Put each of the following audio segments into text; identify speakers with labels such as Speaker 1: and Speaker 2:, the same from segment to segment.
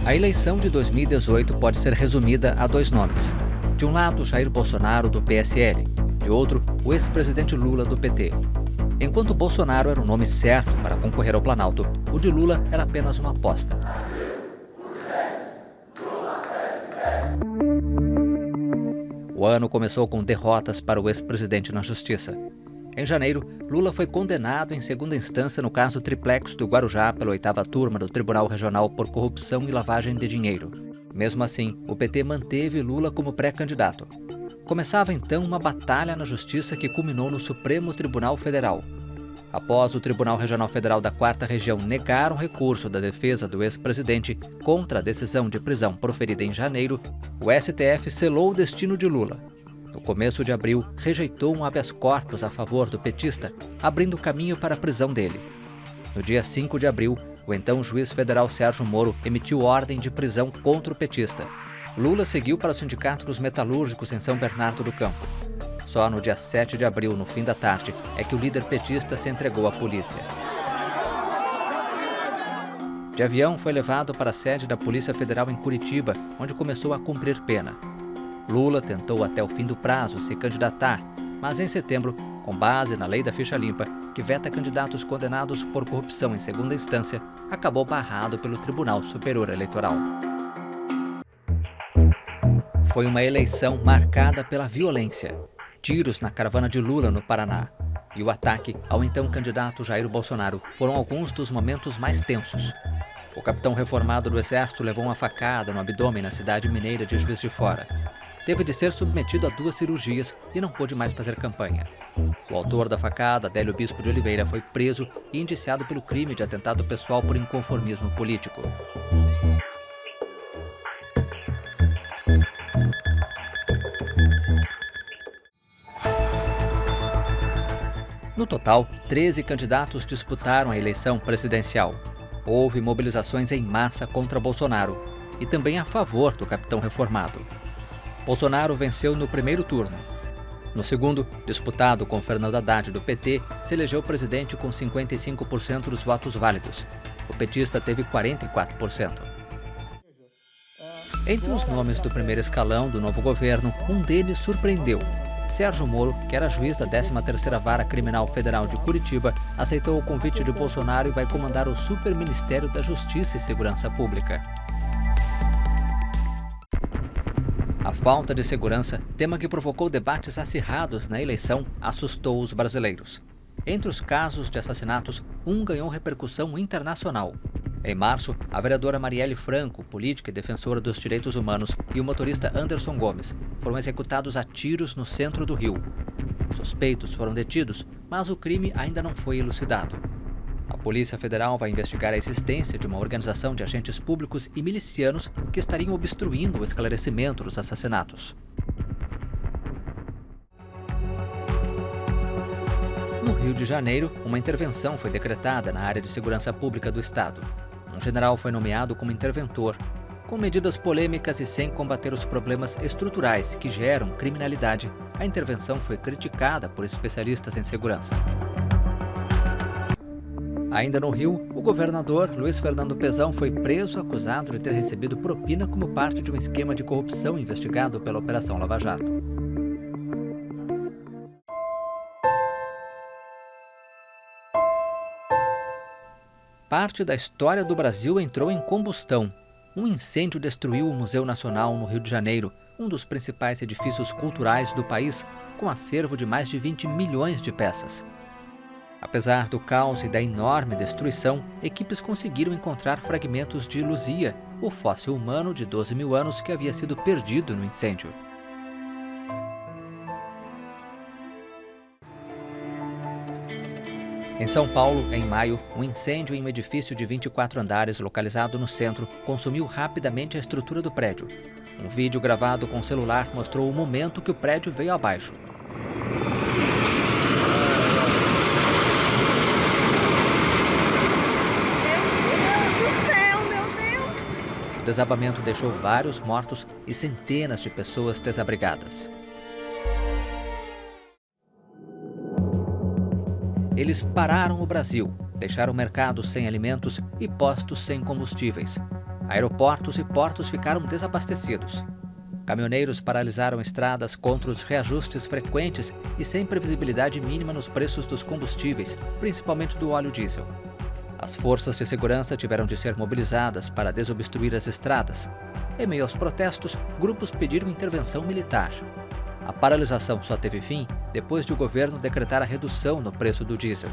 Speaker 1: A eleição de 2018 pode ser resumida a dois nomes. De um lado, Jair Bolsonaro, do PSL. De outro, o ex-presidente Lula, do PT. Enquanto Bolsonaro era o nome certo para concorrer ao Planalto, o de Lula era apenas uma aposta. O ano começou com derrotas para o ex-presidente na Justiça. Em janeiro, Lula foi condenado em segunda instância no caso Triplex do Guarujá pela 8ª turma do Tribunal Regional por corrupção e lavagem de dinheiro. Mesmo assim, o PT manteve Lula como pré-candidato. Começava então uma batalha na Justiça que culminou no Supremo Tribunal Federal. Após o Tribunal Regional Federal da 4ª Região negar um recurso da defesa do ex-presidente contra a decisão de prisão proferida em janeiro, o STF selou o destino de Lula. No começo de abril, rejeitou um habeas corpus a favor do petista, abrindo caminho para a prisão dele. No dia 5 de abril, o então juiz federal Sérgio Moro emitiu ordem de prisão contra o petista. Lula seguiu para o Sindicato dos Metalúrgicos em São Bernardo do Campo. Só no dia 7 de abril, no fim da tarde, é que o líder petista se entregou à polícia. De avião, foi levado para a sede da Polícia Federal em Curitiba, onde começou a cumprir pena. Lula tentou até o fim do prazo se candidatar, mas em setembro, com base na lei da ficha limpa, que veta candidatos condenados por corrupção em segunda instância, acabou barrado pelo Tribunal Superior Eleitoral. Foi uma eleição marcada pela violência. Tiros na caravana de Lula, no Paraná, e o ataque ao então candidato Jair Bolsonaro foram alguns dos momentos mais tensos. O capitão reformado do Exército levou uma facada no abdômen na cidade mineira de Juiz de Fora. Teve de ser submetido a 2 cirurgias e não pôde mais fazer campanha. O autor da facada, Adélio Bispo de Oliveira, foi preso e indiciado pelo crime de atentado pessoal por inconformismo político. No total, 13 candidatos disputaram a eleição presidencial. Houve mobilizações em massa contra Bolsonaro e também a favor do capitão reformado. Bolsonaro venceu no primeiro turno. No segundo, disputado com Fernando Haddad do PT, se elegeu presidente com 55% dos votos válidos. O petista teve 44%. Entre os nomes do primeiro escalão do novo governo, um deles surpreendeu. Sérgio Moro, que era juiz da 13ª Vara Criminal Federal de Curitiba, aceitou o convite de Bolsonaro e vai comandar o Superministério da Justiça e Segurança Pública. A falta de segurança, tema que provocou debates acirrados na eleição, assustou os brasileiros. Entre os casos de assassinatos, um ganhou repercussão internacional. Em março, a vereadora Marielle Franco, política e defensora dos direitos humanos, e o motorista Anderson Gomes foram executados a tiros no centro do Rio. Suspeitos foram detidos, mas o crime ainda não foi elucidado. A Polícia Federal vai investigar a existência de uma organização de agentes públicos e milicianos que estariam obstruindo o esclarecimento dos assassinatos. No Rio de Janeiro, uma intervenção foi decretada na área de segurança pública do estado. Um general foi nomeado como interventor. Com medidas polêmicas e sem combater os problemas estruturais que geram criminalidade, a intervenção foi criticada por especialistas em segurança. Ainda no Rio, o governador Luiz Fernando Pezão foi preso acusado de ter recebido propina como parte de um esquema de corrupção investigado pela Operação Lava Jato. Parte da história do Brasil entrou em combustão. Um incêndio destruiu o Museu Nacional no Rio de Janeiro, um dos principais edifícios culturais do país, com acervo de mais de 20 milhões de peças. Apesar do caos e da enorme destruição, equipes conseguiram encontrar fragmentos de Luzia, o fóssil humano de 12 mil anos que havia sido perdido no incêndio. Em São Paulo, em maio, um incêndio em um edifício de 24 andares localizado no centro consumiu rapidamente a estrutura do prédio. Um vídeo gravado com celular mostrou o momento que o prédio veio abaixo. O desabamento deixou vários mortos e centenas de pessoas desabrigadas. Eles pararam o Brasil, deixaram mercados sem alimentos e postos sem combustíveis. Aeroportos e portos ficaram desabastecidos. Caminhoneiros paralisaram estradas contra os reajustes frequentes e sem previsibilidade mínima nos preços dos combustíveis, principalmente do óleo diesel. As forças de segurança tiveram de ser mobilizadas para desobstruir as estradas. Em meio aos protestos, grupos pediram intervenção militar. A paralisação só teve fim depois de o governo decretar a redução no preço do diesel.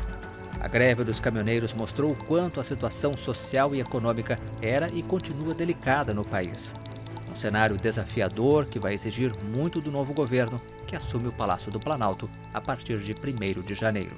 Speaker 1: A greve dos caminhoneiros mostrou o quanto a situação social e econômica era e continua delicada no país. Um cenário desafiador que vai exigir muito do novo governo que assume o Palácio do Planalto a partir de 1º de janeiro.